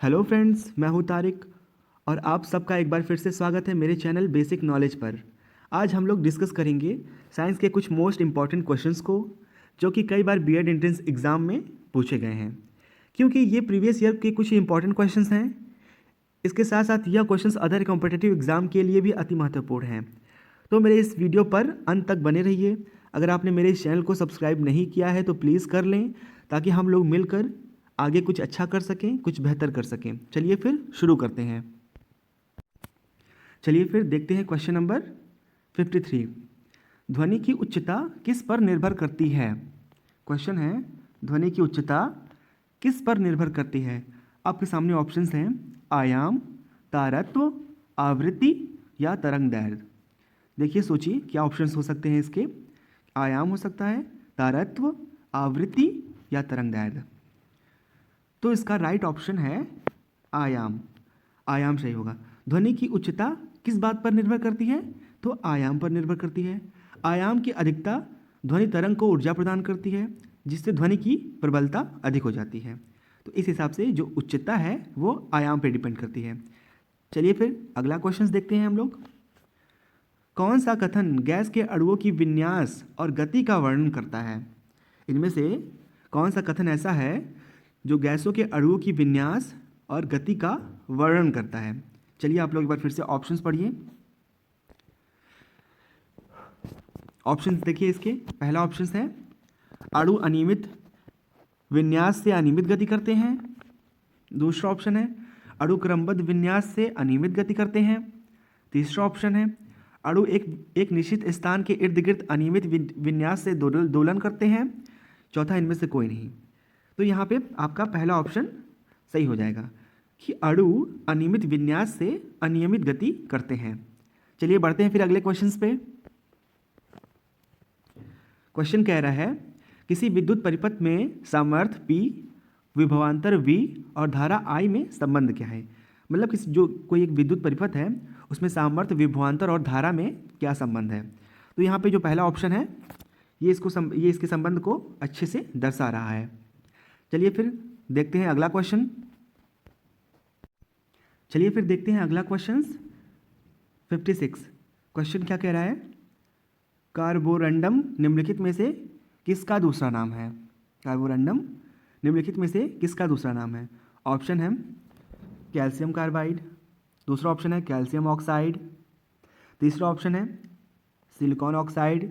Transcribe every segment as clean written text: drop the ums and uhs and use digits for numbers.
Hello friends, मैं हूं तारिक और आप सबका एक बार फिर से स्वागत है मेरे चैनल बेसिक नॉलेज पर। आज हम लोग डिस्कस करेंगे साइंस के कुछ मोस्ट इम्पॉर्टेंट क्वेश्चंस को जो कि कई बार बीएड एंट्रेंस एग्ज़ाम में पूछे गए हैं। क्योंकि ये प्रीवियस ईयर के कुछ इंपॉर्टेंट क्वेश्चंस हैं, इसके साथ साथ यह क्वेश्चंस अदर कॉम्पिटिटिव एग्ज़ाम के लिए भी अति महत्वपूर्ण हैं। तो मेरे इस वीडियो पर अंत तक बने रहिए। अगर आपने मेरे इस चैनल को सब्सक्राइब नहीं किया है तो प्लीज़ कर लें, ताकि हम लोग मिलकर आगे कुछ अच्छा कर सकें, कुछ बेहतर कर सकें। चलिए फिर शुरू करते हैं। चलिए फिर देखते हैं क्वेश्चन नंबर 53। ध्वनि की उच्चता किस पर निर्भर करती है? क्वेश्चन है, ध्वनि की उच्चता किस पर निर्भर करती है? आपके सामने ऑप्शंस हैं आयाम, तारत्व, आवृत्ति या तरंग दैर्ध्य। देखिए, सोचिए क्या ऑप्शंस हो सकते हैं इसके। आयाम हो सकता है, तारत्व, आवृत्ति या तरंग दैर्ध्य। तो इसका राइट ऑप्शन है आयाम। आयाम सही होगा। ध्वनि की उच्चता किस बात पर निर्भर करती है? तो आयाम पर निर्भर करती है। आयाम की अधिकता ध्वनि तरंग को ऊर्जा प्रदान करती है, जिससे ध्वनि की प्रबलता अधिक हो जाती है। तो इस हिसाब से जो उच्चता है वो आयाम पर डिपेंड करती है। चलिए फिर अगला क्वेश्चन देखते हैं हम लोग। कौन सा कथन गैस के अणुओं की विन्यास और गति का वर्णन करता है? इनमें से कौन सा कथन ऐसा है जो गैसों के अणुओं की विन्यास और गति का वर्णन करता है? चलिए आप लोग एक बार फिर से ऑप्शंस पढ़िए। ऑप्शंस देखिए इसके। पहला ऑप्शन है अणु अनियमित विन्यास से अनियमित गति करते हैं। दूसरा ऑप्शन है अणु क्रमबद्ध विन्यास से अनियमित गति करते हैं। तीसरा ऑप्शन है अणु एक निश्चित स्थान के इर्द गिर्द अनियमित विन्यास से दोलन करते हैं। चौथा इनमें से कोई नहीं। तो यहाँ पे आपका पहला ऑप्शन सही हो जाएगा कि अणु अनियमित विन्यास से अनियमित गति करते हैं। चलिए बढ़ते हैं फिर अगले क्वेश्चंस पे। क्वेश्चन कह रहा है किसी विद्युत परिपथ में सामर्थ्य P, विभवांतर V और धारा I में संबंध क्या है? मतलब किसी जो कोई एक विद्युत परिपथ है उसमें सामर्थ्य, विभवांतर और धारा में क्या संबंध है? तो यहाँ पे जो पहला ऑप्शन है ये इसके संबंध को अच्छे से दर्शा रहा है। चलिए फिर देखते हैं अगला क्वेश्चन। चलिए फिर देखते हैं अगला क्वेश्चन 56। क्वेश्चन क्या कह रहा है? कार्बोरंडम निम्नलिखित में से किसका दूसरा नाम है? कार्बोरंडम निम्नलिखित में से किसका दूसरा नाम है? ऑप्शन है कैल्शियम कार्बाइड, दूसरा ऑप्शन है कैल्शियम ऑक्साइड, तीसरा ऑप्शन है सिलिकॉन ऑक्साइड,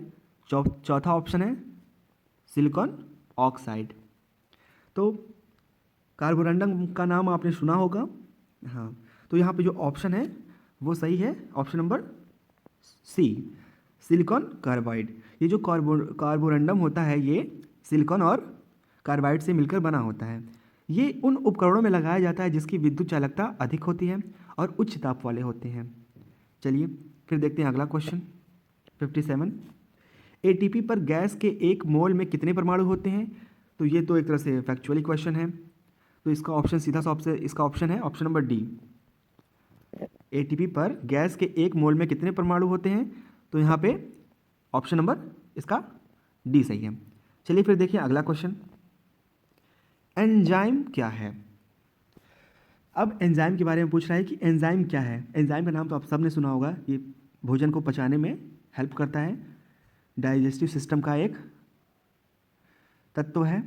चौथा ऑप्शन है सिलिकॉन ऑक्साइड। तो कार्बोरंडम का नाम आपने सुना होगा। हाँ, तो यहाँ पे जो ऑप्शन है वो सही है, option number C, silicon carbide. ये जो कार्बोरंडम होता है ये सिलिकॉन और कार्बाइड से मिलकर बना होता है। ये उन उपकरणों में लगाया जाता है जिसकी विद्युत चालकता अधिक होती है और उच्च ताप वाले होते हैं। चलिए फिर देखते हैं अगला क्वेश्चन 57। एटीपी पर गैस के एक मोल में कितने परमाणु होते हैं? तो ये तो एक तरह से फैक्चुअली क्वेश्चन है, तो इसका ऑप्शन सीधा सा इसका ऑप्शन है ऑप्शन नंबर डी। एटीपी पर गैस के एक मोल में कितने परमाणु होते हैं? तो यहाँ पे ऑप्शन नंबर इसका डी सही है। चलिए फिर देखिए अगला क्वेश्चन। एंजाइम क्या है? अब एंजाइम के बारे में पूछ रहा है कि एंजाइम क्या है। एंजाइम का नाम तो आप सबने सुना होगा। ये भोजन को पचाने में हेल्प करता है, डाइजेस्टिव सिस्टम का एक तत्व है।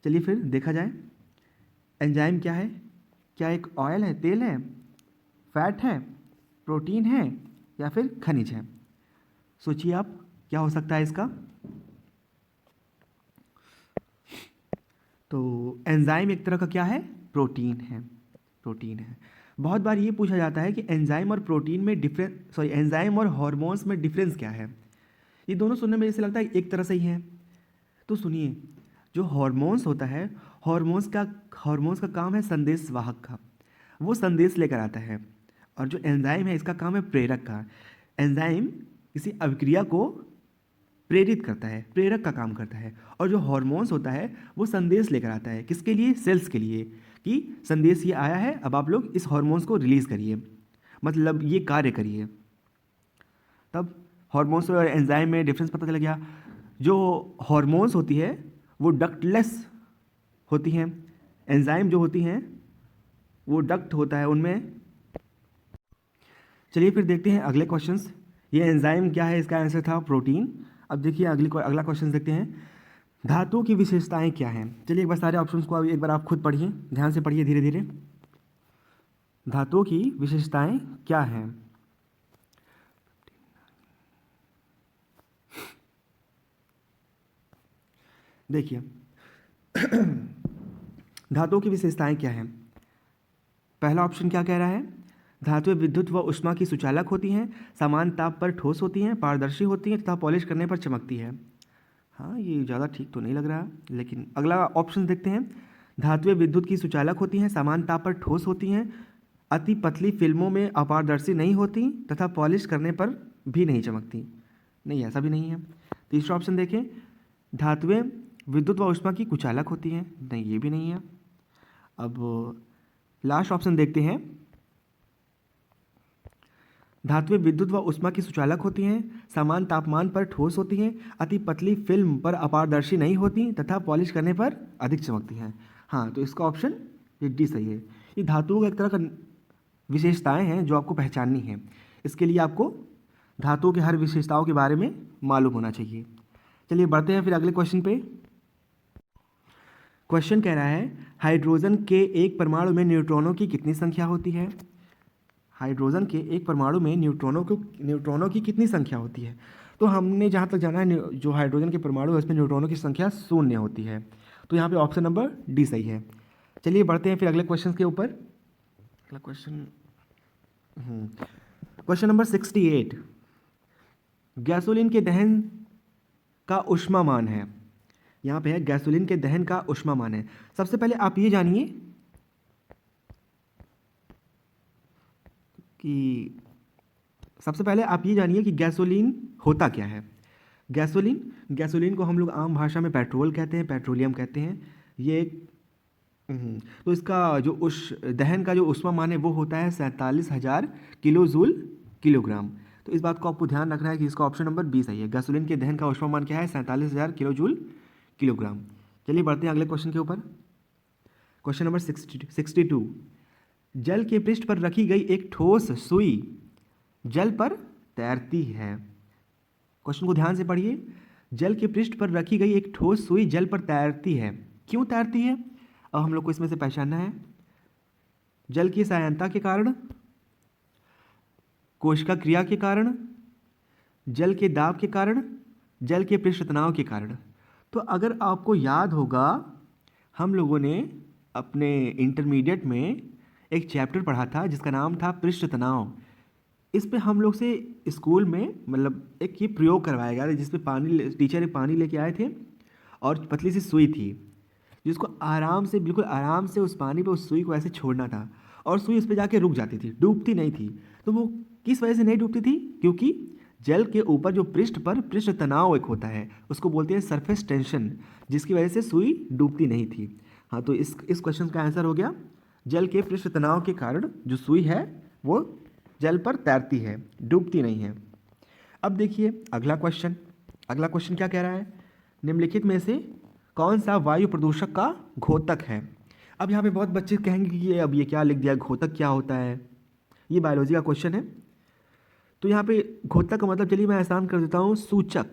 चलिए फिर देखा जाए एंजाइम क्या है। क्या एक ऑयल है, तेल है, फैट है, प्रोटीन है या फिर खनिज है? सोचिए आप क्या हो सकता है इसका। तो एंजाइम एक तरह का क्या है? प्रोटीन है। प्रोटीन है। बहुत बार ये पूछा जाता है कि एंजाइम और प्रोटीन में एंजाइम और हार्मोन्स में डिफरेंस क्या है? ये दोनों सुनने में जैसे लगता है एक तरह से ही है। तो सुनिए, जो हार्मोन्स होता है, हार्मोन्स का काम है संदेश वाहक का, वो संदेश लेकर आता है। और जो एंजाइम है इसका काम है प्रेरक का। एंजाइम किसी अभिक्रिया को प्रेरित करता है, प्रेरक का काम करता है। और जो हार्मोन्स होता है वो संदेश लेकर आता है, किसके लिए? सेल्स के लिए, कि संदेश ये आया है, अब आप लोग इस हार्मोन्स को रिलीज करिए, मतलब ये कार्य करिए। तब हार्मोन्स और एंजाइम में डिफरेंस पता चल गया। जो हार्मोन्स होती है वो डक्टलेस होती हैं, एंजाइम जो होती हैं वो डक्ट होता है उनमें। चलिए फिर देखते हैं अगले क्वेश्चंस। ये एंजाइम क्या है, इसका आंसर था प्रोटीन। अब देखिए अगला क्वेश्चन देखते हैं, धातुओं की विशेषताएं क्या हैं। चलिए एक बार सारे ऑप्शंस को एक बार आप खुद पढ़िए, ध्यान से पढ़िए धीरे धीरे। धातुओं की विशेषताएं क्या हैं। देखिए धातुओं की विशेषताएं क्या हैं। पहला ऑप्शन क्या कह रहा है, धातुएं विद्युत व ऊष्मा की सुचालक होती हैं, समान ताप पर ठोस होती हैं, पारदर्शी होती हैं तथा पॉलिश करने पर चमकती है। हाँ, ये ज़्यादा ठीक तो नहीं लग रहा, लेकिन अगला ऑप्शन देखते हैं, धातुएं विद्युत की सुचालक होती हैं, समान ताप पर ठोस होती हैं, अति पतली फिल्मों में अपारदर्शी नहीं होती तथा पॉलिश करने पर भी नहीं चमकती। नहीं, ऐसा भी नहीं है। तीसरा ऑप्शन देखें, धातुएं विद्युत व ऊष्मा की कुचालक होती हैं। नहीं, ये भी नहीं है। अब लास्ट ऑप्शन देखते हैं, धातुएं विद्युत व ऊष्मा की सुचालक होती हैं, समान तापमान पर ठोस होती हैं, अति पतली फिल्म पर अपारदर्शी नहीं होती तथा पॉलिश करने पर अधिक चमकती हैं। हाँ, तो इसका ऑप्शन ये डी सही है। ये धातुओं का एक तरह का विशेषताएं हैं जो आपको पहचाननी है। इसके लिए आपको धातुओं के हर विशेषताओं के बारे में मालूम होना चाहिए। चलिए बढ़ते हैं फिर अगले क्वेश्चन पे। क्वेश्चन कह रहा है, हाइड्रोजन के एक परमाणु में न्यूट्रॉनों की कितनी संख्या होती है। हाइड्रोजन के एक परमाणु में न्यूट्रॉनों की कितनी संख्या होती है। तो हमने जहाँ तक जाना है, जो हाइड्रोजन के परमाणु है उसमें न्यूट्रॉनों की संख्या 0 होती है। तो यहाँ पे ऑप्शन नंबर डी सही है। चलिए बढ़ते हैं फिर अगले क्वेश्चन के ऊपर। अगला क्वेश्चन नंबर 68, गैसोलीन के दहन का ऊष्मामान है। यहाँ पे है गैसोलीन के दहन का ऊष्मामान है। सबसे पहले आप ये जानिए कि गैसोलीन होता क्या है। गैसोलीन को हम लोग आम भाषा में पेट्रोल कहते हैं, पेट्रोलियम कहते हैं। ये तो इसका जो दहन का जो ऊष्मामान है वो होता है 47,000 किलो जूल किलोग्राम। तो इस बात को आपको ध्यान रखना है कि इसका ऑप्शन नंबर बी सही है। गैसोलीन के दहन का ऊष्मामान क्या है, 47,000 किलो जूल किलोग्राम। चलिए बढ़ते हैं अगले क्वेश्चन के ऊपर। क्वेश्चन नंबर 62, जल के पृष्ठ पर रखी गई एक ठोस सुई जल पर तैरती है। क्वेश्चन को ध्यान से पढ़िए। जल के पृष्ठ पर रखी गई एक ठोस सुई जल पर तैरती है। क्यों तैरती है, अब हम लोग को इसमें से पहचानना है। जल की सहायता के कारण, कोशिका क्रिया के कारण, जल के दाब के कारण, जल के पृष्ठ तनाव के कारण। तो अगर आपको याद होगा, हम लोगों ने अपने इंटरमीडिएट में एक चैप्टर पढ़ा था जिसका नाम था पृष्ठ तनाव। इस पे हम लोग से स्कूल में मतलब एक ये प्रयोग करवाया गया था जिसपे टीचर पानी लेके आए थे और पतली सी सुई थी जिसको बिल्कुल आराम से उस पानी पे उस सुई को ऐसे छोड़ना था और सुई उस पर जाके रुक जाती थी, डूबती नहीं थी। तो वो किस वजह से नहीं डूबती थी, क्योंकि जल के ऊपर जो पृष्ठ तनाव एक होता है उसको बोलते हैं सरफेस टेंशन, जिसकी वजह से सुई डूबती नहीं थी। हाँ, तो इस क्वेश्चन का आंसर हो गया, जल के पृष्ठ तनाव के कारण जो सुई है वो जल पर तैरती है, डूबती नहीं है। अब देखिए अगला क्वेश्चन क्या कह रहा है, निम्नलिखित में से कौन सा वायु प्रदूषक का घोतक है। अब यहाँ पे बहुत बच्चे कहेंगे कि ये क्या लिख दिया, घोतक क्या होता है। ये बायोलॉजी का क्वेश्चन है। तो यहाँ पे घोतक का मतलब, चलिए मैं आसान कर देता हूँ, सूचक,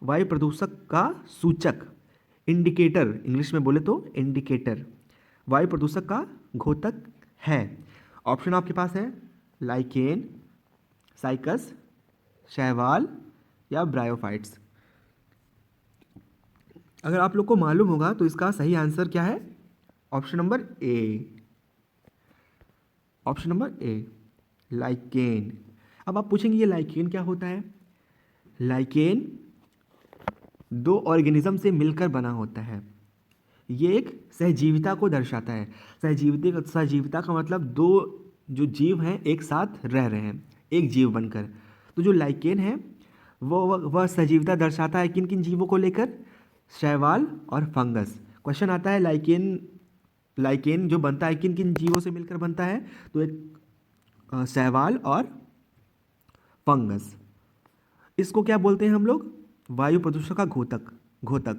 वायु प्रदूषक का सूचक, इंडिकेटर, इंग्लिश में बोले तो इंडिकेटर, वायु प्रदूषक का घोतक है। ऑप्शन आपके पास है लाइकेन, साइकस, शैवाल या ब्रायोफाइट्स। अगर आप लोग को मालूम होगा तो इसका सही आंसर क्या है, ऑप्शन नंबर ए, लाइकेन। अब आप पूछेंगे ये लाइकेन क्या होता है। लाइकेन 2 ऑर्गेनिज्म से मिलकर बना होता है। ये एक सहजीविता को दर्शाता है। सहजीविता का मतलब 2 जो जीव हैं एक साथ रह रहे हैं, एक जीव बनकर। तो जो लाइकेन है वह सजीवता दर्शाता है किन किन जीवों को लेकर, शैवाल और फंगस। क्वेश्चन आता है लाइकेन जो बनता है किन किन जीवों से मिलकर बनता है, तो एक शैवाल और फंगस। इसको क्या बोलते हैं हम लोग, वायु प्रदूषण का घोतक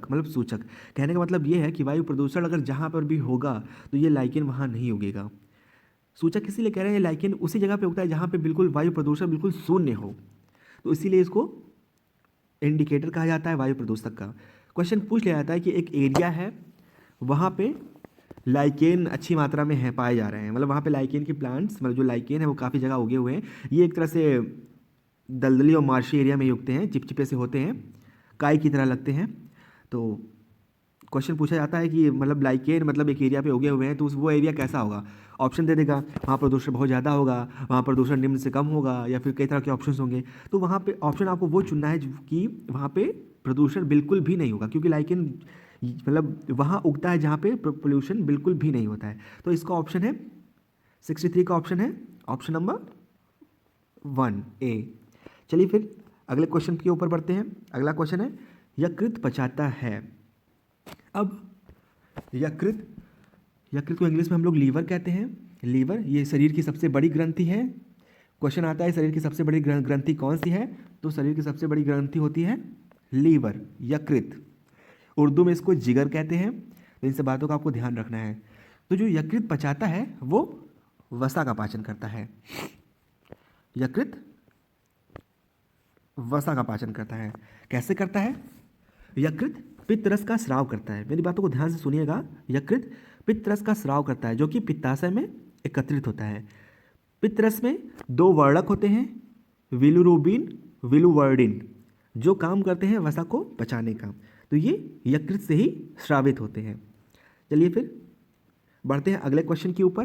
मतलब सूचक। कहने का मतलब ये है कि वायु प्रदूषण अगर जहाँ पर भी होगा तो ये लाइकेन वहाँ नहीं उगेगा। सूचक इसीलिए कह रहे हैं लाइकेन उसी जगह पे उगता है जहाँ पे बिल्कुल वायु प्रदूषण बिल्कुल शून्य हो, तो इसीलिए इसको इंडिकेटर कहा जाता है वायु प्रदूषक का। क्वेश्चन पूछ लिया जाता है कि एक एरिया है, वहाँ पे लाइकेन अच्छी मात्रा में है पाए जा रहे हैं, मतलब वहाँ पे लाइकेन के प्लांट्स, मतलब जो लाइकेन है वो काफ़ी जगह उगे हुए हैं। ये एक तरह से दलदली और मार्शी एरिया में ही उगते हैं, चिपचिपे से होते हैं, काई की तरह लगते हैं। तो क्वेश्चन पूछा जाता है कि मतलब लाइकेन मतलब एक एरिया पे उगे हुए हैं तो वो एरिया कैसा होगा। ऑप्शन दे देगा, वहाँ प्रदूषण बहुत ज़्यादा होगा, वहाँ प्रदूषण निम्न से कम होगा, या फिर कई तरह के ऑप्शंस होंगे। तो वहाँ पे ऑप्शन आपको वो चुनना है कि वहाँ पे प्रदूषण बिल्कुल भी नहीं होगा, क्योंकि लाइकेन मतलब वहाँ उगता है जहाँ पे पोल्यूशन बिल्कुल भी नहीं होता है। तो इसका ऑप्शन है 63 का ऑप्शन है ऑप्शन नंबर 1A। चलिए फिर अगले क्वेश्चन के ऊपर बढ़ते हैं। अगला क्वेश्चन है यकृत पचाता है। अब यकृत, यकृत को इंग्लिश में हम लोग लीवर कहते हैं। लीवर ये शरीर की सबसे बड़ी ग्रंथि है। क्वेश्चन आता है शरीर की सबसे बड़ी ग्रंथि कौन सी है, तो शरीर की सबसे बड़ी ग्रंथि होती है लीवर, यकृत। उर्दू में इसको जिगर कहते हैं। तो इन सब बातों का आपको ध्यान रखना है। तो जो यकृत पचाता है वो वसा का पाचन करता है। यकृत वसा का पाचन करता है। कैसे करता है? यकृत पित्तरस का स्राव करता है। मेरी बातों को ध्यान से सुनिएगा। यकृत पित्तरस का स्राव करता है जो कि पित्ताशय में एकत्रित होता है। पित्तरस में दो वर्णक होते हैं, विलुरुबिन, विलुवर्डिन, जो काम करते हैं वसा को पचाने का। तो ये यकृत से ही स्रावित होते हैं। चलिए फिर बढ़ते हैं अगले क्वेश्चन के ऊपर।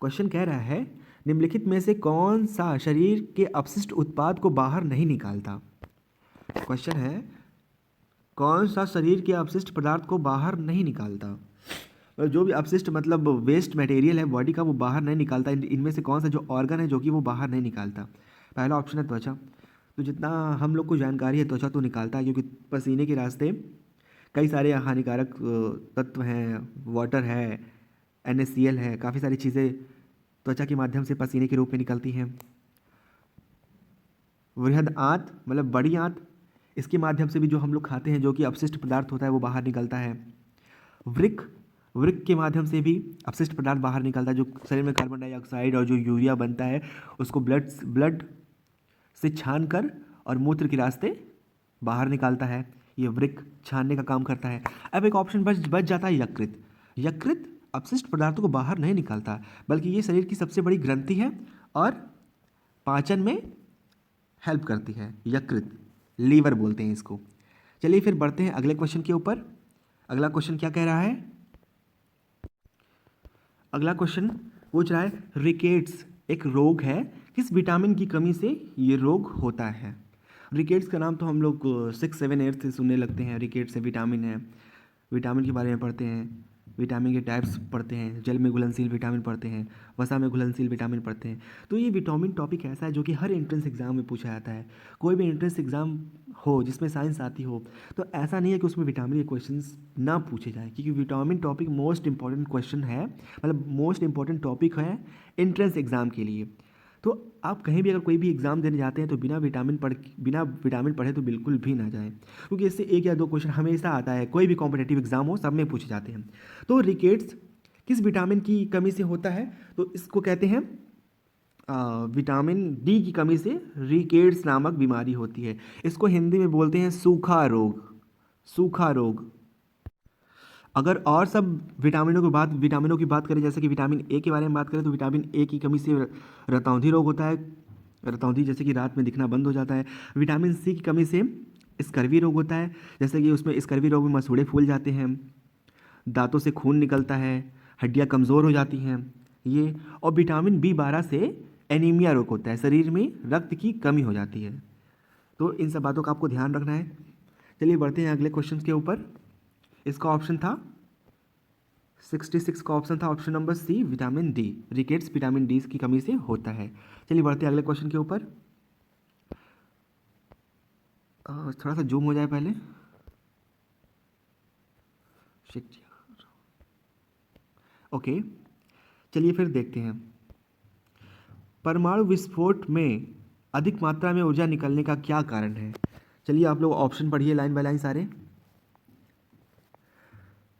क्वेश्चन कह रहा है निम्नलिखित में से कौन सा शरीर के अपशिष्ट उत्पाद को बाहर नहीं निकालता। क्वेश्चन है कौन सा शरीर के अपशिष्ट पदार्थ को बाहर नहीं निकालता। और जो भी अपशिष्ट मतलब वेस्ट मटेरियल है बॉडी का वो बाहर नहीं निकालता। इनमें से कौन सा जो ऑर्गन है जो कि वो बाहर नहीं निकालता। पहला ऑप्शन है त्वचा। तो जितना हम लोग को जानकारी है त्वचा तो निकालता है, क्योंकि पसीने के रास्ते कई सारे हानिकारक तत्व हैं, वाटर है, NaCl है, काफ़ी सारी चीज़ें त्वचा के माध्यम से पसीने के रूप में निकलती हैं। वृहद आंत मतलब बड़ी आंत, इसके माध्यम से भी जो हम लोग खाते हैं जो कि अपशिष्ट पदार्थ होता है वो बाहर निकलता है। वृक्क, वृक्क के माध्यम से भी अपशिष्ट पदार्थ बाहर निकलता है, जो शरीर में कार्बन डाइऑक्साइड और जो यूरिया बनता है उसको ब्लड से छान कर और मूत्र के रास्ते बाहर निकालता है। ये वृक्क छानने का काम करता है। अब एक ऑप्शन बच जाता है यकृत। यकृत अपशिष्ट पदार्थों को बाहर नहीं निकालता, बल्कि ये शरीर की सबसे बड़ी ग्रंथि है और पाचन में हेल्प करती है। यकृत, लीवर बोलते हैं इसको। चलिए फिर बढ़ते हैं अगले क्वेश्चन के ऊपर। अगला क्वेश्चन क्या कह रहा है? अगला क्वेश्चन पूछ रहा है रिकेट्स एक रोग है, किस विटामिन की कमी से ये रोग होता है। रिकेट्स का नाम तो हम लोग 6, 7, 8 से सुनने लगते हैं। रिकेट्स से विटामिन है, विटामिन के बारे में पढ़ते हैं, विटामिन के टाइप्स पढ़ते हैं, जल में घुलनशील विटामिन पढ़ते हैं, वसा में घुलनशील विटामिन पढ़ते हैं। तो ये विटामिन टॉपिक ऐसा है जो कि हर एंट्रेंस एग्जाम में पूछा जाता है। कोई भी एंट्रेंस एग्जाम हो जिसमें साइंस आती हो तो ऐसा नहीं है कि उसमें विटामिन के क्वेश्चंस ना पूछे जाए, क्योंकि vitamin topic most important question है, मतलब मोस्ट इंपॉर्टेंट टॉपिक है एंट्रेंस एग्जाम के लिए। तो आप कहीं भी अगर कोई भी एग्ज़ाम देने जाते हैं तो बिना विटामिन पढ़े तो बिल्कुल भी ना जाएं, क्योंकि इससे 1 या 2 क्वेश्चन हमेशा आता है। कोई भी कॉम्पिटिटिव एग्जाम हो सब में पूछे जाते हैं। तो रिकेट्स किस विटामिन की कमी से होता है? तो इसको कहते हैं विटामिन डी की कमी से रिकेट्स नामक बीमारी होती है। इसको हिंदी में बोलते हैं सूखा रोग। सूखा रोग। अगर और सब विटामिनों की बात करें, जैसे कि विटामिन ए के बारे में बात करें तो विटामिन ए की कमी से रतौंधी रोग होता है। रतौंधी जैसे कि रात में दिखना बंद हो जाता है। विटामिन सी की कमी से स्कर्वी रोग होता है, जैसे कि उसमें स्कर्वी रोग में मसूड़े फूल जाते हैं, दांतों से खून निकलता है, हड्डियाँ कमज़ोर हो जाती हैं ये। और विटामिन B12 से एनीमिया रोग होता है, शरीर में रक्त की कमी हो जाती है। तो इन सब बातों का आपको ध्यान रखना है। चलिए बढ़ते हैं अगले क्वेश्चन के ऊपर। इसका ऑप्शन था 66 का ऑप्शन था option number C, vitamin D. Rickets vitamin D की कमी से होता है। चलिए बढ़ते हैं अगले क्वेश्चन के ऊपर। थोड़ा सा जूम हो जाए पहले। ओके, चलिए फिर देखते हैं। परमाणु विस्फोट में अधिक मात्रा में ऊर्जा निकलने का क्या कारण है? चलिए आप लोग ऑप्शन पढ़िए लाइन बाय लाइन सारे।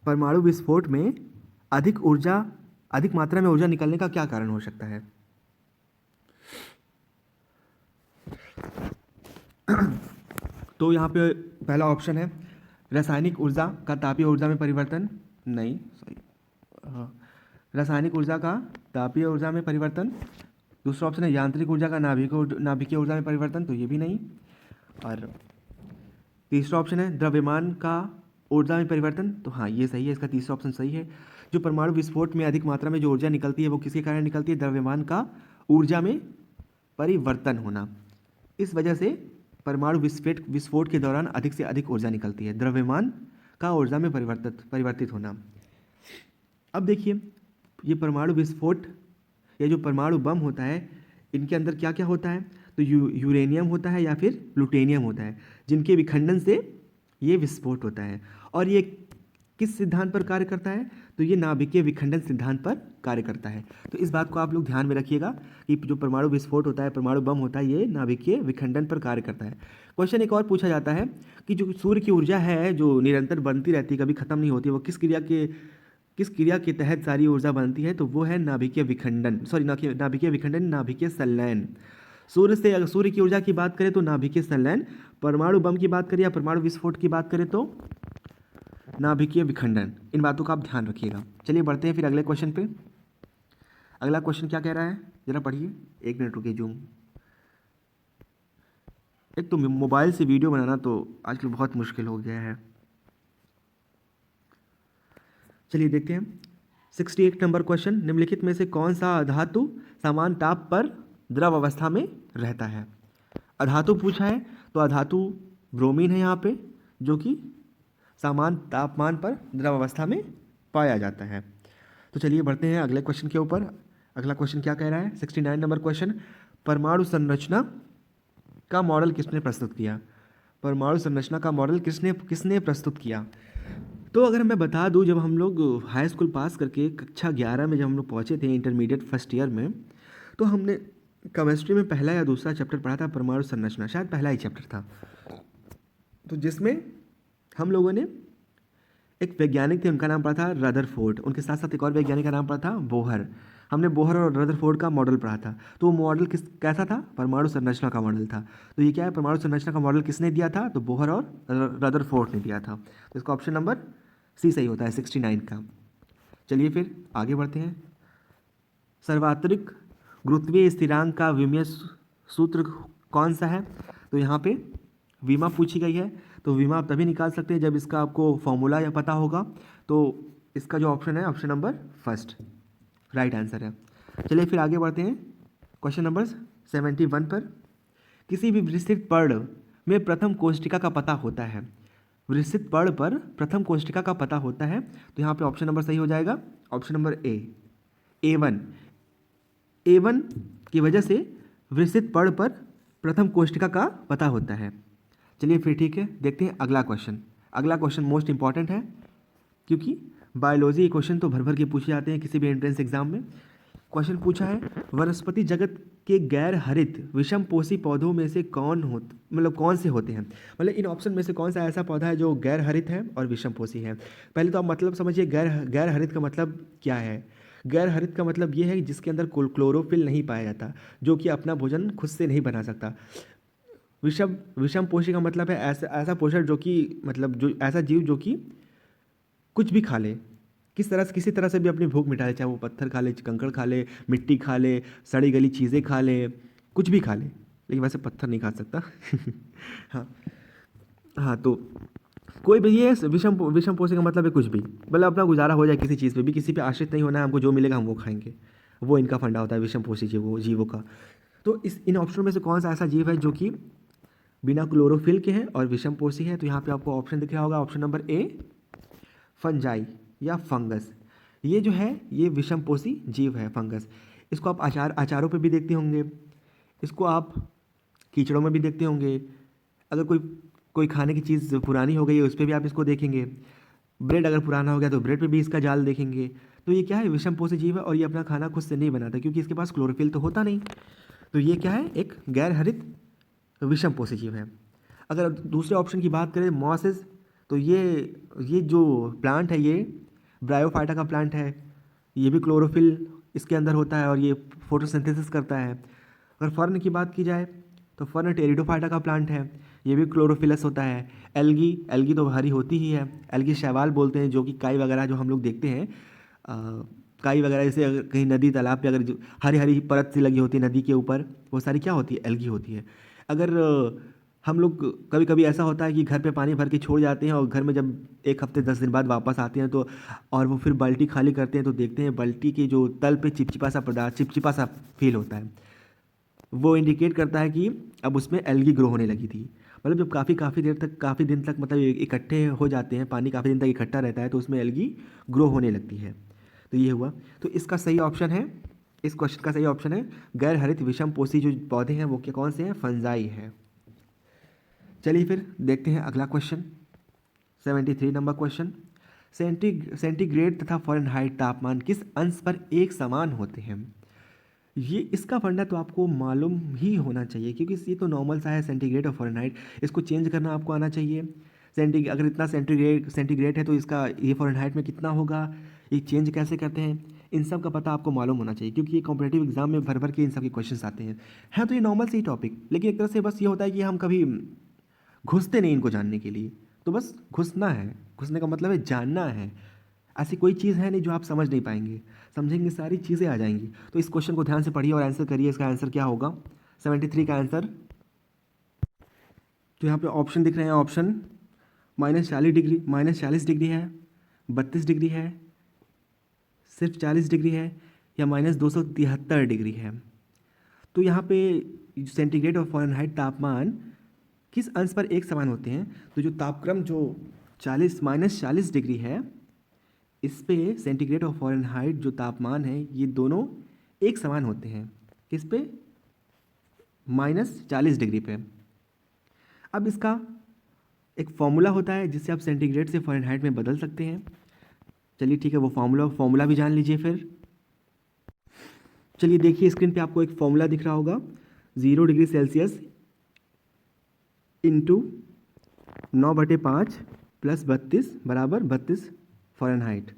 परमाणु विस्फोट में अधिक ऊर्जा अधिक मात्रा में ऊर्जा निकलने का क्या कारण हो सकता है? तो यहाँ पे पहला ऑप्शन है रासायनिक ऊर्जा का तापीय ऊर्जा में परिवर्तन, नहीं सॉरी, रासायनिक ऊर्जा का तापीय ऊर्जा में परिवर्तन। दूसरा ऑप्शन है यांत्रिक ऊर्जा का नाभिकीय ऊर्जा में परिवर्तन, तो ये भी नहीं। और तीसरा ऑप्शन है द्रव्यमान का ऊर्जा में परिवर्तन, तो हाँ ये सही है, इसका तीसरा ऑप्शन सही है। जो परमाणु विस्फोट में अधिक मात्रा में जो ऊर्जा निकलती है वो किसके कारण निकलती है? द्रव्यमान का ऊर्जा में परिवर्तन होना। इस वजह से परमाणु विस्फोट के दौरान अधिक से अधिक ऊर्जा निकलती है, द्रव्यमान का ऊर्जा में परिवर्तित होना। अब देखिए ये परमाणु विस्फोट या जो परमाणु बम होता है इनके अंदर क्या क्या होता है? तो यूरेनियम होता है या फिर प्लूटोनियम होता है, जिनके विखंडन से ये विस्फोट होता है। और ये किस सिद्धांत पर कार्य करता है? तो ये नाभिकीय विखंडन सिद्धांत पर कार्य करता है। तो इस बात को आप लोग ध्यान में रखिएगा कि जो परमाणु विस्फोट होता है, परमाणु बम होता है, ये नाभिकीय विखंडन पर कार्य करता है। क्वेश्चन एक और पूछा जाता है कि जो सूर्य की ऊर्जा है जो निरंतर बनती रहती है, कभी खत्म नहीं होती, वो किस क्रिया के तहत सारी ऊर्जा बनती है? तो वो है नाभिकीय विखंडन, सॉरी नाभिकीय विखंडन, नाभिकीय संलयन। अगर सूर्य की ऊर्जा की बात करें तो नाभिकीय संलयन, परमाणु बम की बात करें या परमाणु विस्फोट की बात करें तो नाभिकीय विखंडन। इन बातों का आप ध्यान रखिएगा। चलिए बढ़ते हैं फिर अगले क्वेश्चन पे। अगला क्वेश्चन क्या कह रहा है जरा पढ़िए, 1 मिनट रुकिए। जूम, एक तो मोबाइल से वीडियो बनाना तो आजकल बहुत मुश्किल हो गया है। चलिए देखते हैं 68 नंबर क्वेश्चन। निम्नलिखित में से कौन सा धातु समान ताप पर द्रव अवस्था में रहता है? अधातु पूछा है, तो अधातु ब्रोमीन है यहाँ पे, जो कि समान तापमान पर द्रव अवस्था में पाया जाता है। तो चलिए बढ़ते हैं अगले क्वेश्चन के ऊपर। अगला क्वेश्चन क्या कह रहा है? 69 नंबर क्वेश्चन। परमाणु संरचना का मॉडल किसने प्रस्तुत किया? परमाणु संरचना का मॉडल किसने प्रस्तुत किया? तो अगर मैं बता दूं, जब हम लोग हाई स्कूल पास करके कक्षा 11 में जब हम लोग पहुँचे थे इंटरमीडिएट फर्स्ट ईयर में, तो हमने केमिस्ट्री में पहला या दूसरा चैप्टर पढ़ा था परमाणु संरचना, शायद पहला ही चैप्टर था। तो जिसमें हम लोगों ने एक वैज्ञानिक थे, उनका नाम पढ़ा था रदरफोर्ड, उनके साथ साथ एक और वैज्ञानिक का नाम पढ़ा था बोहर। हमने बोहर और रदरफोर्ड का मॉडल पढ़ा था। तो वो मॉडल कैसा था? परमाणु संरचना का मॉडल था। तो ये क्या है? परमाणु संरचना का मॉडल किसने दिया था? तो बोहर और रदरफोर्ड ने दिया था। तो इसका ऑप्शन नंबर सी सही होता है 69 का। चलिए फिर आगे बढ़ते हैं। सर्वात्रिक गुरुत्वीय स्थिरांक का विमीय सूत्र कौन सा है? तो यहाँ पे विमा पूछी गई है। तो विमा आप तभी निकाल सकते हैं जब इसका आपको फॉर्मूला या पता होगा। तो इसका जो ऑप्शन है option number first right answer है। चलिए फिर आगे बढ़ते हैं क्वेश्चन नंबर 71 पर। किसी भी विस्तृत पर्ण में प्रथम कोष्ठिका का पता होता है। विस्तृत पर्ण पर प्रथम कोष्ठिका का पता होता है, तो यहाँ पे ऑप्शन नंबर सही हो जाएगा, ऑप्शन नंबर A1। A1 की वजह से विस्तृत पर्ण पर प्रथम कोष्ठिका का पता होता है। चलिए फिर ठीक है, देखते हैं अगला क्वेश्चन। अगला क्वेश्चन मोस्ट इंपॉर्टेंट है, क्योंकि बायोलॉजी के क्वेश्चन तो भर भर के पूछे जाते हैं किसी भी एंट्रेंस एग्जाम में। क्वेश्चन पूछा है वनस्पति जगत के गैर हरित विषम पोषी पौधों में से कौन से होते हैं? मतलब इन ऑप्शन में से कौन सा ऐसा पौधा है जो गैर हरित है और विषम पोषी है? पहले तो आप मतलब समझिए गैर हरित का मतलब क्या है। गैर हरित का मतलब ये है जिसके अंदर क्लोरोफिल नहीं पाया जाता, जो कि अपना भोजन खुद से नहीं बना सकता। विषम पोषी का मतलब है ऐसा पोषण जो कि मतलब जो ऐसा जीव जो कि कुछ भी खा ले, किसी तरह से भी अपनी भूख मिटा ले, चाहे वो पत्थर खा ले, कंकड़ खा ले, मिट्टी खा ले, सड़ी गली चीज़ें खा ले, कुछ भी खा ले, लेकिन वैसे पत्थर नहीं खा सकता। हाँ तो कोई भी ये विषम पोषी का मतलब है कुछ भी, मतलब अपना गुजारा हो जाए किसी चीज़ पे भी, किसी पे आश्रित नहीं होना है, हमको जो मिलेगा हम वो खाएंगे, वो इनका फंडा होता है विषम पोषी जीवों का। तो इन ऑप्शनों में से कौन सा ऐसा जीव है जो कि बिना क्लोरोफिल के है और विषम पोषी है? तो यहाँ पे आपको ऑप्शन दिख रहा होगा, ऑप्शन नंबर A फंजाई या फंगस। ये जो है ये विषम पोषी जीव है फंगस। इसको आप अचारों पे भी देखते होंगे, इसको आप कीचड़ों में भी देखते होंगे। अगर कोई खाने की चीज़ पुरानी हो गई है उस पर भी आप इसको देखेंगे। ब्रेड अगर पुराना हो गया तो ब्रेड पे भी इसका जाल देखेंगे। तो ये क्या है? विषम पोषी जीव है और ये अपना खाना खुद से नहीं बनाता क्योंकि इसके पास क्लोरोफिल तो होता नहीं। तो ये क्या है? एक गैर हरित विषम पोषी जीव है। अगर दूसरे ऑप्शन की बात करें मॉसेस, तो ये जो प्लांट है ये ब्रायोफाइटा का प्लांट है। ये भी क्लोरोफिल इसके अंदर होता है और ये फोटोसिंथेसिस करता है। अगर फर्न की बात की जाए तो फर्न टेरिडोफाइटा का प्लांट है, ये भी क्लोरोफिलस होता है। एल्गी, एल्गी तो हरी होती ही है, एल्गी शैवाल बोलते हैं, जो कि काई वगैरह जो हम लोग देखते हैं, काई वगैरह जैसे अगर कहीं नदी तालाब पे अगर हरी हरी परत सी लगी होती है नदी के ऊपर, वो सारी क्या होती है, एल्गी होती है। अगर हम लोग कभी कभी ऐसा होता है कि घर पे पानी भर के छोड़ जाते हैं और घर में जब एक हफ्ते 10 दिन बाद वापस आते हैं तो, और वो फिर बाल्टी खाली करते हैं तो देखते हैं बाल्टी के जो तल पे चिपचिपा सा पदार्थ, चिपचिपा सा फील होता है, वो इंडिकेट करता है कि अब उसमें एल्गी ग्रो होने लगी थी। मतलब जब काफ़ी देर तक, काफ़ी दिन तक मतलब इकट्ठे हो जाते हैं, पानी काफ़ी दिन तक इकट्ठा रहता है तो उसमें एल्गी ग्रो होने लगती है। तो ये हुआ। तो इसका सही ऑप्शन है, इस क्वेश्चन का सही ऑप्शन है गैर हरित विषम पोषी जो पौधे हैं वो क्या, कौन से हैं, फंजाई है। चलिए फिर देखते हैं अगला क्वेश्चन, 73 नंबर क्वेश्चन। सेंटीग्रेड तथा फ़ारेनहाइट तापमान किस अंश पर एक समान होते हैं। ये इसका फंडा तो आपको मालूम ही होना चाहिए क्योंकि ये तो नॉर्मल सा है, सेंटीग्रेड और फ़ारेनहाइट। इसको चेंज करना आपको आना चाहिए। अगर इतना सेंटीग्रेड है तो इसका ये फ़ारेनहाइट में कितना होगा, ये चेंज कैसे करते हैं, इन सब का पता आपको मालूम होना चाहिए क्योंकि ये कॉम्पिटेटिव एग्जाम में भर भर के इन सब के क्वेश्चंस आते हैं। है तो ये नॉर्मल से ही टॉपिक, लेकिन एक तरह से बस ये होता है कि हम कभी घुसते नहीं इनको जानने के लिए। तो बस घुसना है, घुसने का मतलब है जानना है। ऐसी कोई चीज़ है नहीं जो आप समझ नहीं पाएंगे, समझेंगे सारी चीज़ें आ जाएंगी। तो इस क्वेश्चन को ध्यान से पढ़िए और आंसर करिए। इसका आंसर क्या होगा 73 का आंसर। तो यहाँ पे ऑप्शन दिख रहे हैं, ऑप्शन -40 डिग्री, -40 डिग्री है, 32 डिग्री है, सिर्फ 40 डिग्री है, या -273 डिग्री है। तो यहाँ पे सेंटीग्रेड और फ़ारेनहाइट तापमान किस अंश पर एक समान होते हैं। तो जो तापक्रम जो 40 -40 डिग्री है, इस पे सेंटीग्रेड और फ़ारेनहाइट जो तापमान है ये दोनों एक समान होते हैं। किस पे, -40 डिग्री पे। अब इसका एक फॉर्मूला होता है जिससे आप सेंटीग्रेड से फ़ारेनहाइट में बदल सकते हैं। चलिए ठीक है, वो फॉर्मूला भी जान लीजिए फिर। चलिए देखिए स्क्रीन पे आपको एक फॉर्मूला दिख रहा होगा, 0 डिग्री सेल्सियस इंटू 9/5 + 32 = 32 फ़ारेनहाइट।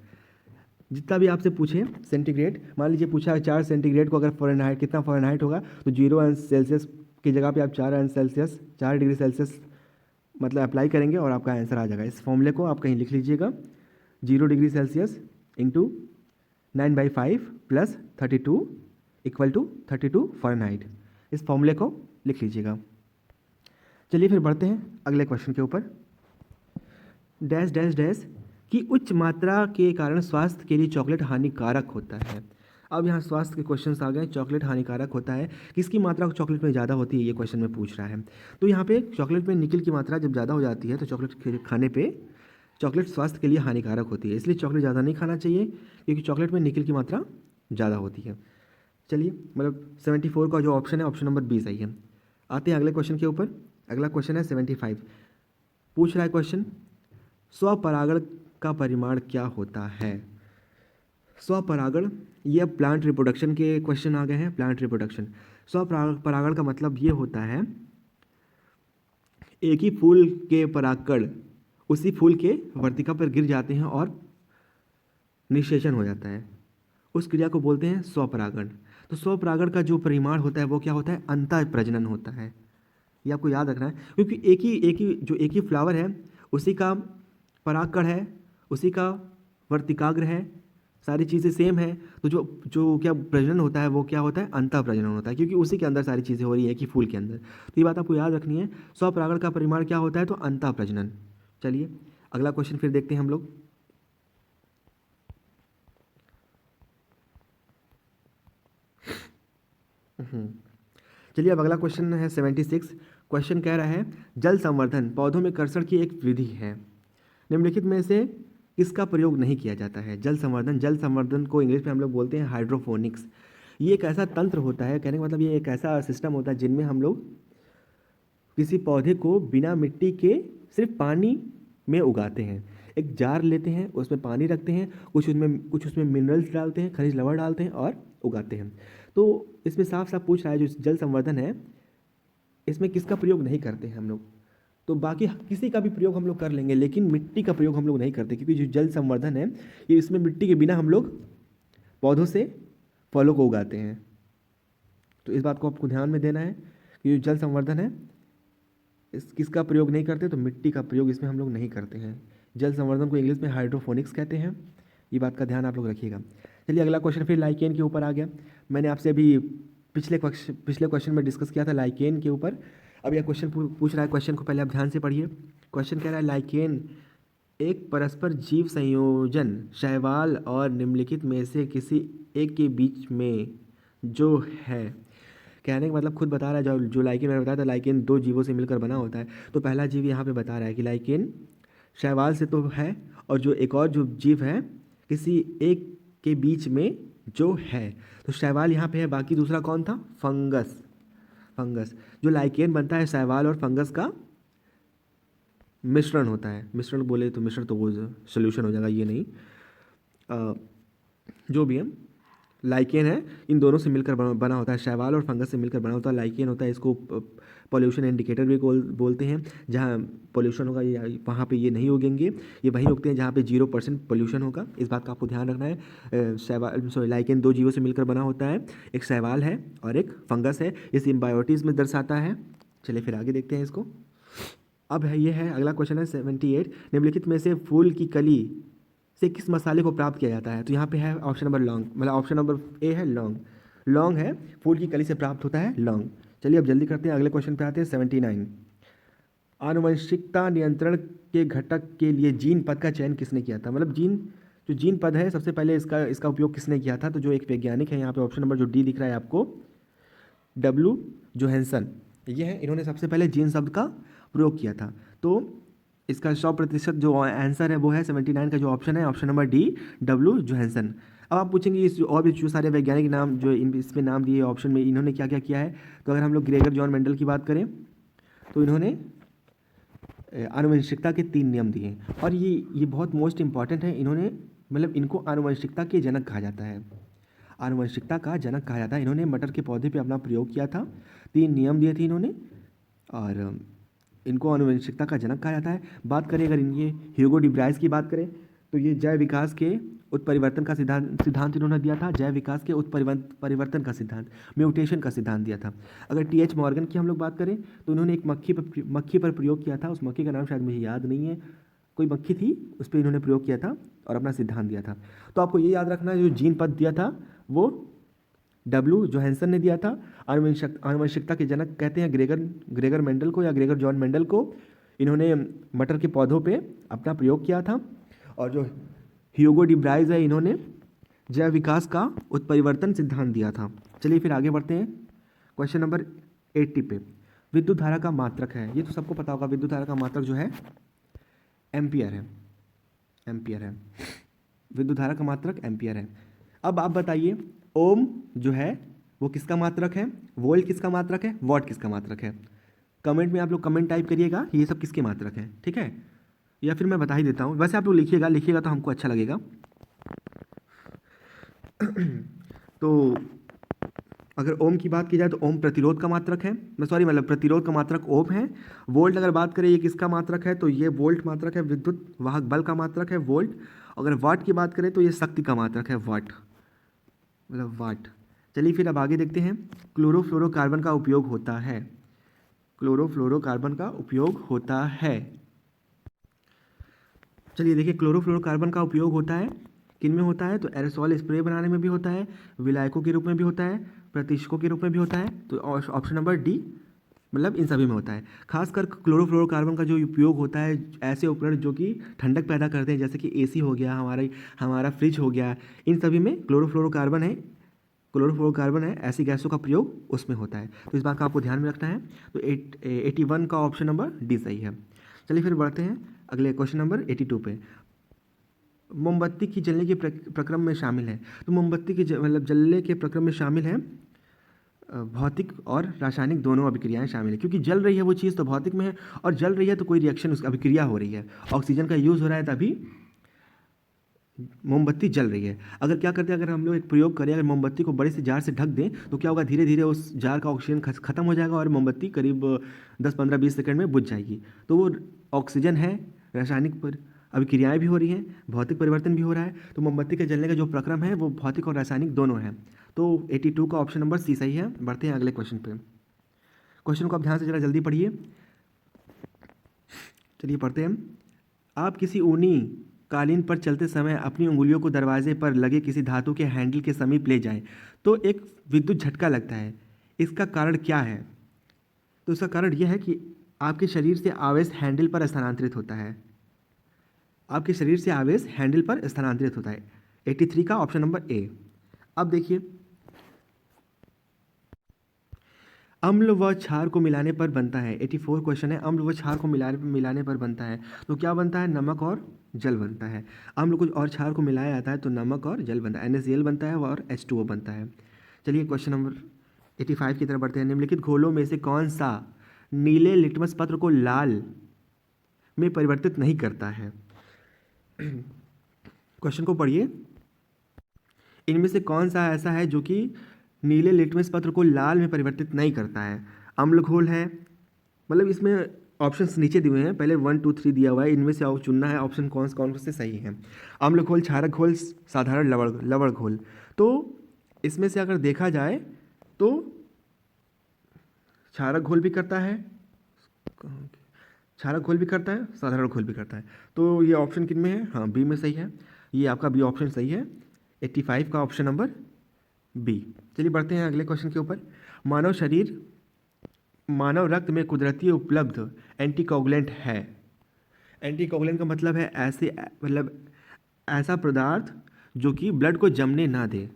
जितना भी आपसे पूछे सेंटीग्रेड, मान लीजिए पूछा 4 सेंटीग्रेड को अगर फ़ारेनहाइट कितना फ़ारेनहाइट होगा, तो 0 अंश सेल्सियस की जगह पे आप 4 अंश सेल्सियस, 4 डिग्री सेल्सियस मतलब अप्लाई करेंगे और आपका आंसर आ जाएगा। इस फॉर्मूले को आप कहीं लिख लीजिएगा, 0 डिग्री सेल्सियस इंटू 9/5 + 32 = 32 फ़ारेनहाइट। इस फॉर्मूले को लिख लीजिएगा। चलिए फिर बढ़ते हैं अगले क्वेश्चन के ऊपर। डैश डैश डैश की उच्च मात्रा के कारण स्वास्थ्य के लिए चॉकलेट हानिकारक होता है। अब यहाँ स्वास्थ्य के क्वेश्चंस आ गए। चॉकलेट हानिकारक होता है, किसकी मात्रा चॉकलेट में ज़्यादा होती है, ये क्वेश्चन में पूछ रहा है। तो यहाँ पे चॉकलेट में निकल की मात्रा जब ज़्यादा हो जाती है तो चॉकलेट खाने पे चॉकलेट स्वास्थ्य के लिए हानिकारक होती है, इसलिए चॉकलेट ज़्यादा नहीं खाना चाहिए क्योंकि चॉकलेट में निकल की मात्रा ज़्यादा होती है। चलिए मतलब 74 का जो ऑप्शन है, ऑप्शन नंबर 20 सही है। आते हैं अगले क्वेश्चन के ऊपर। अगला क्वेश्चन है 75। पूछ रहा है क्वेश्चन, स्वपरागण का परिमाण क्या होता है। स्वपरागण, ये अब प्लांट रिप्रोडक्शन के क्वेश्चन आ गए हैं। प्लांट रिप्रोडक्शन, स्वपरागण का मतलब ये होता है एक ही फूल के परागकण उसी फूल के वर्तिका पर गिर जाते हैं और निषेचन हो जाता है, उस क्रिया को बोलते हैं स्वपरागण। तो स्वपरागण का जो परिमाण होता है वो क्या होता है, अंतः प्रजनन होता है। ये आपको याद रखना है क्योंकि एक ही फ्लावर है, उसी का परागकण है, उसी का वर्तिकाग्र है, सारी चीज़ें सेम है। तो जो जो क्या प्रजनन होता है वो क्या होता है, अंतः प्रजनन होता है, क्योंकि उसी के अंदर सारी चीज़ें हो रही है कि फूल के अंदर। तो ये बात आपको याद रखनी है, स्वपरागण का परिमाण क्या होता है, तो अंतः प्रजनन। चलिए अगला क्वेश्चन फिर देखते हैं हम लोग। चलिए अब अगला क्वेश्चन है 76। क्वेश्चन कह रहा है जल संवर्धन पौधों में कर्षण की एक विधि है, निम्नलिखित में से किसका प्रयोग नहीं किया जाता है। जल संवर्धन को इंग्लिश में हम लोग बोलते हैं हाइड्रोफोनिक्स। ये एक ऐसा तंत्र होता है, कहने का मतलब ये एक ऐसा सिस्टम होता है जिनमें हम लोग किसी पौधे को बिना मिट्टी के सिर्फ पानी में उगाते हैं। एक जार लेते हैं, उसमें पानी रखते हैं, कुछ उसमें मिनरल्स डालते हैं, खनिज लवण डालते हैं और उगाते हैं। तो इसमें साफ साफ पूछ रहा है जो जल संवर्धन है इसमें किसका प्रयोग नहीं करते हैं हम लोग। तो बाकी किसी का भी प्रयोग हम लोग कर लेंगे, लेकिन मिट्टी का प्रयोग हम लोग नहीं करते, क्योंकि जो जल संवर्धन है ये इसमें मिट्टी के बिना हम लोग पौधों से फलों को उगाते हैं। तो इस बात को आपको ध्यान में देना है कि जो जल संवर्धन है इस किसका प्रयोग नहीं करते, तो मिट्टी का प्रयोग इसमें हम लोग नहीं करते हैं। जल संवर्धन को इंग्लिश में हाइड्रोफोनिक्स कहते हैं, ये बात का ध्यान आप लोग रखिएगा। चलिए अगला क्वेश्चन फिर लाइकेन के ऊपर आ गया। मैंने आपसे अभी पिछले क्वेश्चन में डिस्कस किया था लाइकेन के ऊपर। अब यह क्वेश्चन पूछ रहा है, क्वेश्चन को पहले आप ध्यान से पढ़िए। क्वेश्चन कह रहा है लाइकेन एक परस्पर जीव संयोजन शैवाल और निम्नलिखित में से किसी एक के बीच में जो है। कहने का मतलब खुद बता रहा है, जो लाइकेन मैंने बताया था लाइकेन दो जीवों से मिलकर बना होता है। तो पहला जीव यहाँ पे बता रहा है कि लाइकेन शैवाल से तो है, और जो एक और जो जीव है किसी एक के बीच में जो है। तो शैवाल यहाँ पे है, बाकी दूसरा कौन था, फंगस। फंगस जो लाइकेन बनता है शैवाल और फंगस का मिश्रण होता है। मिश्रण बोले तो मिश्रण तो वो सोल्यूशन हो जाएगा, ये नहीं। जो भी है लाइकेन है, इन दोनों से मिलकर बना होता है, शैवाल और फंगस से मिलकर बना होता है लाइकेन होता है। इसको पॉल्यूशन इंडिकेटर भी बोलते हैं। जहाँ पॉल्यूशन होगा ये वहाँ पे ये नहीं उगेंगे, ये वहीं उगते हैं जहाँ पे 0% पॉल्यूशन होगा। इस बात का आपको ध्यान रखना है। लाइकेन दो जीवों से मिलकर बना होता है, एक शैवाल है और एक फंगस है। ये सिम्बायोटिस में दर्शाता है। चलिए फिर आगे देखते हैं इसको। अब है ये है अगला क्वेश्चन है 78। निम्नलिखित में से फूल की कली से किस मसाले को प्राप्त किया जाता है। तो यहाँ पे है ऑप्शन नंबर लौंग, मतलब ऑप्शन नंबर ए है लौंग। लौंग है, फूल की कली से प्राप्त होता है लौंग। चलिए अब जल्दी करते हैं, अगले क्वेश्चन पे आते हैं 79। आनुवंशिकता नियंत्रण के घटक के लिए जीन पद का चयन किसने किया था। मतलब जो जीन पद है सबसे पहले इसका उपयोग किसने किया था। तो जो एक वैज्ञानिक है, यहाँ पे ऑप्शन नंबर जो डी दिख रहा है आपको, डब्ल्यू जोहानसन, ये है, इन्होंने सबसे पहले जीन शब्द का प्रयोग किया था। तो इसका 100% जो आंसर है वो है 79 का जो ऑप्शन है, option number D, W Johansson. अब आप पूछेंगे इस और भी जो सारे वैज्ञानिक नाम जो इसमें नाम दिए ऑप्शन में, इन्होंने क्या क्या किया है। तो अगर हम लोग ग्रेगर जॉन मेंडल की बात करें तो इन्होंने आनुवंशिकता के 3 नियम दिए, और ये बहुत मोस्ट इंपॉर्टेंट है। इन्होंने मतलब इनको आनुवंशिकता के जनक कहा जाता है, आनुवंशिकता का जनक कहा जाता है। इन्होंने मटर के पौधे पे अपना प्रयोग किया था, 3 नियम दिए थे इन्होंने, और इनको आनुवंशिकता का जनक कहा जाता है। बात करें अगर इनके ह्यूगो डिब्राइस की बात करें तो ये जैव विकास के उत्परिवर्तन का सिद्धांत इन्होंने दिया था। जैव विकास के उत्परिवर्तन का सिद्धांत, म्यूटेशन का सिद्धांत दिया था। अगर टी.एच. मॉर्गन की हम लोग बात करें तो उन्होंने एक मक्खी पर प्रयोग किया था। उस मक्खी का नाम शायद मुझे याद नहीं है, कोई मक्खी थी, उस पर इन्होंने प्रयोग किया था और अपना सिद्धांत दिया था। तो आपको ये याद रखना है, जो जीन पद दिया था वो डब्ल्यू जोहानसन ने दिया था। आनुवंशिकता के जनक कहते हैं ग्रेगर मेंडल को या ग्रेगर जॉन मेंडल को। इन्होंने मटर के पौधों पे अपना प्रयोग किया था। और जो ह्यूगो डिब्राइस है, इन्होंने जैव विकास का उत्परिवर्तन सिद्धांत दिया था। चलिए फिर आगे बढ़ते हैं क्वेश्चन नंबर 80 पे। विद्युत धारा का मात्रक है, ये तो सबको पता होगा, विद्युत धारा का मात्रक जो है एम्पियर है। एम्पियर है, विद्युत धारा का मात्रक एम्पियर है। अब आप बताइए ओम जो है वो किसका मात्रक है, वोल्ट किसका मात्रक है, वॉट किसका मात्रक है। कमेंट में आप लोग कमेंट टाइप करिएगा ये सब किसके मात्रक है, ठीक है। या फिर मैं बता ही देता हूँ, वैसे आप लोग लिखिएगा तो हमको अच्छा लगेगा। तो अगर ओम की बात की जाए तो ओम प्रतिरोध का मात्रक है, मतलब प्रतिरोध का मात्रक ओम है। वोल्ट अगर बात करें ये किसका मात्रक है, तो ये वोल्ट मात्रक है, विद्युत वाहक बल का मात्रक है वोल्ट। अगर वाट की बात करें तो ये शक्ति का मात्रक है वाट, मतलब वाट। चलिए फिर अब आगे देखते हैं। क्लोरोफ्लोरोकार्बन का उपयोग होता है, क्लोरोफ्लोरोकार्बन का उपयोग होता है। चलिए देखिए, क्लोरोफ्लोरोकार्बन का उपयोग होता है किन में होता है, तो एरोसॉल स्प्रे बनाने में भी होता है, विलायकों के रूप में भी होता है, प्रतिष्ठकों के रूप में भी होता है। तो ऑप्शन नंबर डी, मतलब इन सभी में होता है। खासकर क्लोरोफ्लोरोकार्बन का जो उपयोग होता है ऐसे उपकरण जो कि ठंडक पैदा करते हैं, जैसे कि एसी हो गया, हमारा फ्रिज हो गया, इन सभी में क्लोरोफ्लोरोकार्बन है, ऐसी गैसों का प्रयोग उसमें होता है। तो इस बात का आपको ध्यान में रखना है। तो 81 का ऑप्शन नंबर डी सही है। चलिए फिर बढ़ते हैं अगले क्वेश्चन नंबर 82 पे। मोमबत्ती की जलने के प्रक्रम में शामिल है। तो मोमबत्ती की मतलब जलने के प्रक्रम में शामिल है भौतिक और रासायनिक दोनों अभिक्रियाएं शामिल है, क्योंकि जल रही है वो चीज़ तो भौतिक में है, और जल रही है तो कोई रिएक्शन उसकी अभिक्रिया हो रही है, ऑक्सीजन का यूज़ हो रहा है, तभी मोमबत्ती जल रही है। अगर क्या करते हैं, अगर हम लोग एक प्रयोग करें, अगर मोमबत्ती को बड़े से जार से ढक दें तो क्या होगा, धीरे धीरे उस जार का ऑक्सीजन खत्म हो जाएगा और मोमबत्ती करीब 10, 15, 20 सेकंड में बुझ जाएगी। तो वो ऑक्सीजन है, अभिक्रियाएं भी हो रही हैं, भौतिक परिवर्तन भी हो रहा है। तो मोमबत्ती के जलने का जो प्रक्रम है वो भौतिक और रासायनिक दोनों है। तो 82 का ऑप्शन नंबर सी सही है। बढ़ते हैं अगले क्वेश्चन पे। क्वेश्चन को आप ध्यान से जरा जल्दी पढ़िए। चलिए पढ़ते हैं। आप किसी ऊनी कालीन पर चलते समय अपनी उंगलियों को दरवाजे पर लगे किसी धातु के हैंडल के समीप ले जाएं तो एक विद्युत झटका लगता है, इसका कारण क्या है? तो इसका कारण यह है कि आपके शरीर से आवेश हैंडल पर स्थानांतरित होता है। आपके शरीर से आवेश हैंडल पर स्थानांतरित होता है। 83 का ऑप्शन नंबर ए। अब देखिए, अम्ल व क्षार को मिलाने पर बनता है। 84 क्वेश्चन है, अम्ल व क्षार को मिलाने पर बनता है। तो क्या बनता है? नमक और जल बनता है। अम्ल को और क्षार को मिलाया जाता है तो नमक और जल बनता है, NaCl बनता है और H2O बनता है। चलिए क्वेश्चन नंबर 85 की तरफ बढ़ते हैं। निम्नलिखित घोलों में से कौन सा नीले लिटमस पत्र को लाल में परिवर्तित नहीं करता है? क्वेश्चन को पढ़िए। इनमें से कौन सा ऐसा है जो कि नीले लिटमस पत्र को लाल में परिवर्तित नहीं करता है? अम्ल घोल है, मतलब इसमें ऑप्शंस नीचे दिए हुए हैं, पहले 1 2 3 दिया हुआ है, इनमें से चुनना है ऑप्शन कौन से सही है। अम्ल घोल, क्षारक घोल, साधारण लवण घोल। तो इसमें से अगर देखा जाए तो क्षारक घोल भी करता है, क्षारक घोल भी करता है, साधारण घोल भी करता है। तो ये ऑप्शन किन में है? हाँ, बी में सही है। ये आपका बी ऑप्शन सही है। 85 का ऑप्शन नंबर बी। चलिए बढ़ते हैं अगले क्वेश्चन के ऊपर। मानव रक्त में कुदरती उपलब्ध एंटीकोगुलेंट है। एंटीकोगुलेंट का मतलब है ऐसा पदार्थ जो कि ब्लड को जमने ना दे।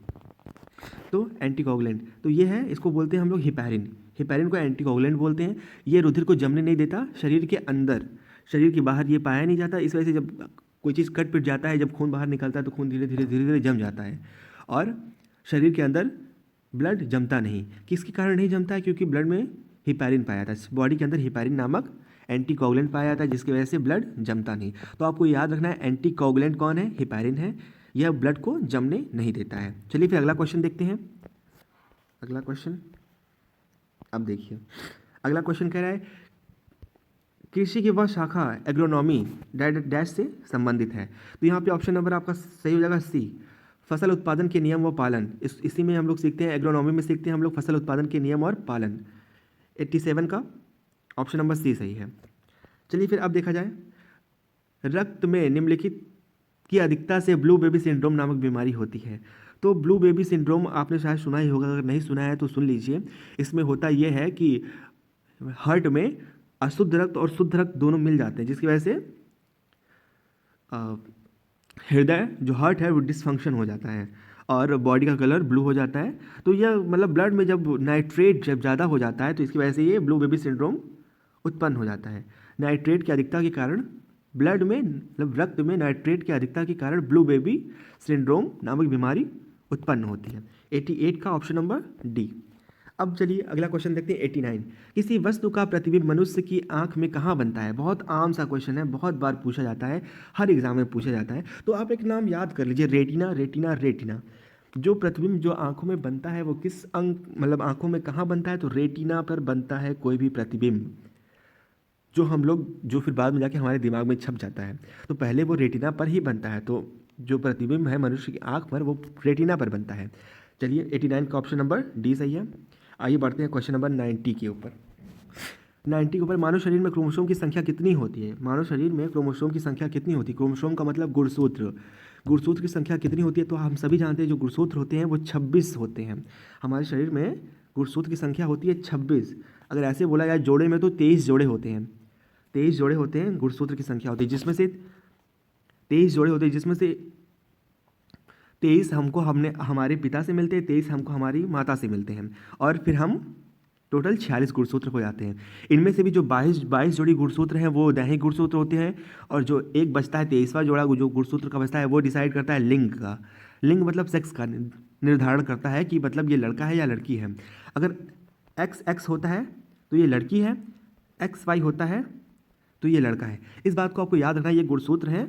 तो एंटीकोगुलेंट तो ये है, इसको बोलते हैं हम लोग हिपैरिन। हिपैरिन को एंटीकोगुलेंट बोलते हैं। ये रुधिर को जमने नहीं देता शरीर के अंदर, शरीर के बाहर ये पाया नहीं जाता। इस वजह से जब कोई चीज़ कट पिट जाता है, जब खून बाहर निकलता है तो खून धीरे धीरे जम जाता है और शरीर के अंदर ब्लड जमता नहीं। किसके कारण नहीं जमता है? क्योंकि ब्लड में हिपैरिन पाया जाता है, बॉडी के अंदर हिपैरिन नामक एंटीकोगुलेंट पाया जाता है, जिसकी वजह से ब्लड जमता नहीं। तो आपको याद रखना है एंटीकोगुलेंट कौन है? हिपैरिन है। यह ब्लड को जमने नहीं देता है। चलिए फिर अगला क्वेश्चन देखते हैं। अगला क्वेश्चन अब देखिए, अगला क्वेश्चन कह रहा है कृषि की वह शाखा एग्रोनॉमी डैश से संबंधित है। तो यहाँ पे ऑप्शन नंबर आपका सही हो जाएगा सी, फसल उत्पादन के नियम व पालन। इसी में हम लोग सीखते हैं, एग्रोनॉमी में सीखते हैं हम लोग फसल उत्पादन के नियम और पालन। 87 का ऑप्शन नंबर सी सही है। चलिए फिर अब देखा जाए, रक्त में निम्नलिखित की अधिकता से ब्लू बेबी सिंड्रोम नामक बीमारी होती है। तो ब्लू बेबी सिंड्रोम आपने शायद सुना ही होगा, अगर नहीं सुना है तो सुन लीजिए। इसमें होता यह है कि हार्ट में अशुद्ध रक्त और शुद्ध रक्त दोनों मिल जाते हैं, जिसकी वजह से हृदय जो हार्ट है वो डिसफंक्शन हो जाता है और बॉडी का कलर ब्लू हो जाता है। तो यह मतलब ब्लड में जब नाइट्रेट जब ज़्यादा हो जाता है तो इसकी वजह से ये ब्लू बेबी सिंड्रोम उत्पन्न हो जाता है। नाइट्रेट की अधिकता के कारण ब्लड में मतलब रक्त में नाइट्रेट की अधिकता के कारण ब्लू बेबी सिंड्रोम नामक बीमारी उत्पन्न होती है। 88 का ऑप्शन नंबर डी। अब चलिए अगला क्वेश्चन देखते हैं। 89, किसी वस्तु का प्रतिबिंब मनुष्य की आंख में कहाँ बनता है? बहुत आम सा क्वेश्चन है, बहुत बार पूछा जाता है, हर एग्जाम में पूछा जाता है। तो आप एक नाम याद कर लीजिए, रेटिना। रेटिना रेटिना जो प्रतिबिंब जो आंखों में बनता है वो किस अंग मतलब आंखों में कहाँ बनता है? तो रेटिना पर बनता है कोई भी प्रतिबिंब जो हम लोग जो फिर बाद में जाके हमारे दिमाग में छप जाता है। तो पहले वो रेटिना पर ही बनता है। तो जो प्रतिबिंब है मनुष्य की आंख पर वो रेटिना पर बनता है। चलिए 89 का ऑप्शन नंबर डी सही है। आइए बढ़ते हैं क्वेश्चन नंबर 90 के ऊपर। 90 के ऊपर, मानव शरीर में क्रोमोसोम की संख्या कितनी होती है? मानव शरीर में क्रोमोसोम की संख्या कितनी होती है? क्रोमोसोम का मतलब गुणसूत्र। गुणसूत्र की संख्या कितनी होती है? तो हम सभी जानते हैं जो गुणसूत्र होते हैं वो 26 होते हैं। हमारे शरीर में गुणसूत्र की संख्या होती है 26। अगर ऐसे बोला जाए जोड़े में तो 23 जोड़े होते हैं। 23 जोड़े होते हैं, गुणसूत्र की संख्या होती है, जिसमें से 23 जोड़े होते हैं, जिसमें से 23 हमको हमारे पिता से मिलते हैं, 23 हमको हमारी माता से मिलते हैं और फिर हम टोटल 46 गुणसूत्र हो जाते हैं। इनमें से भी जो 22 जोड़ी गुणसूत्र हैं वो दैहिक गुणसूत्र होते हैं और जो एक बचता है 23वां जोड़ा जो गुणसूत्र का बचता है वो डिसाइड करता है लिंग का। लिंग मतलब सेक्स का निर्धारण करता है कि मतलब ये लड़का है या लड़की है। अगर XX होता है तो ये लड़की है, XY होता है तो ये लड़का है। इस बात को आपको याद रखना है। ये गुणसूत्र है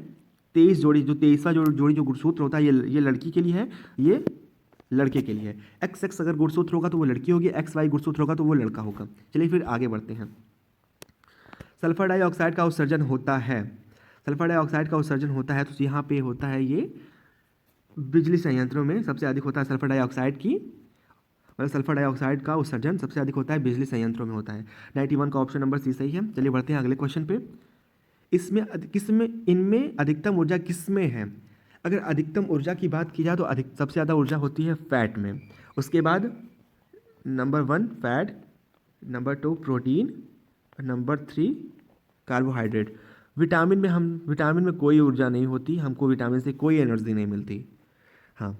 23 जोड़ी, जो 23वां जोड़ी जो गुणसूत्र होता है ये लड़की के लिए है, ये लड़के के लिए है। XX अगर गुणसूत्र होगा तो वो लड़की होगी, XY गुणसूत्र होगा तो वो लड़का होगा। चलिए फिर आगे बढ़ते हैं। सल्फर डाइऑक्साइड का उत्सर्जन होता है। सल्फर डाइऑक्साइड का उत्सर्जन होता है तो यहाँ पे होता है ये बिजली संयंत्रों में सबसे अधिक होता है सल्फर डाइऑक्साइड की, मतलब सल्फर डाइऑक्साइड का उत्सर्जन सबसे अधिक होता है बिजली संयंत्रों में होता है। 91 का ऑप्शन नंबर सी सही है। चलिए बढ़ते हैं अगले क्वेश्चन पे। किसमें इनमें अधिकतम ऊर्जा किसमें है? अगर अधिकतम ऊर्जा की बात की जाए तो सबसे ज़्यादा ऊर्जा होती है फैट में, उसके बाद number 1 fat, number 2 protein, number 3 carbohydrate. Vitamin में कोई ऊर्जा नहीं होती, हमको विटामिन से कोई एनर्जी नहीं मिलती। हाँ,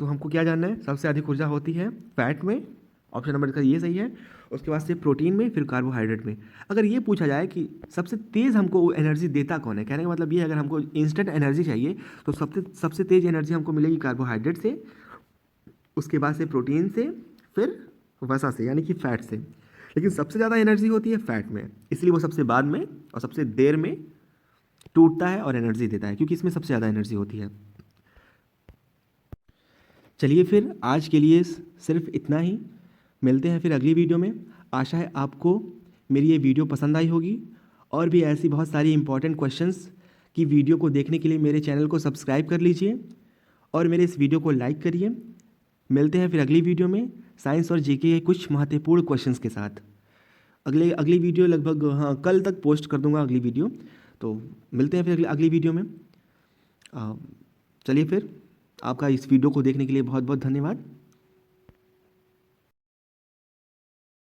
तो हमको क्या जानना है? सबसे अधिक ऊर्जा होती है फैट में, ऑप्शन नंबर का ये सही है। उसके बाद से प्रोटीन में, फिर कार्बोहाइड्रेट में। अगर ये पूछा जाए कि सबसे तेज़ हमको एनर्जी देता कौन है, कहने का मतलब ये है अगर हमको इंस्टेंट एनर्जी चाहिए तो सबसे तेज़ एनर्जी हमको मिलेगी कार्बोहाइड्रेट से, उसके बाद से प्रोटीन से, फिर वसा से यानी कि फैट से। लेकिन सबसे ज़्यादा एनर्जी होती है फैट में, इसलिए वो सबसे बाद में और सबसे देर में टूटता है और एनर्जी देता है, क्योंकि इसमें सबसे ज़्यादा एनर्जी होती है। चलिए फिर आज के लिए सिर्फ इतना ही, मिलते हैं फिर अगली वीडियो में। आशा है आपको मेरी ये वीडियो पसंद आई होगी, और भी ऐसी बहुत सारी इंपॉर्टेंट क्वेश्चंस की वीडियो को देखने के लिए मेरे चैनल को सब्सक्राइब कर लीजिए और मेरे इस वीडियो को लाइक करिए। मिलते हैं फिर अगली वीडियो में साइंस और जीके के कुछ महत्वपूर्ण क्वेश्चंस के साथ। अगली वीडियो लगभग कल तक पोस्ट कर दूंगा अगली वीडियो, तो मिलते हैं फिर अगली वीडियो में। चलिए फिर, आपका इस वीडियो को देखने के लिए बहुत बहुत धन्यवाद।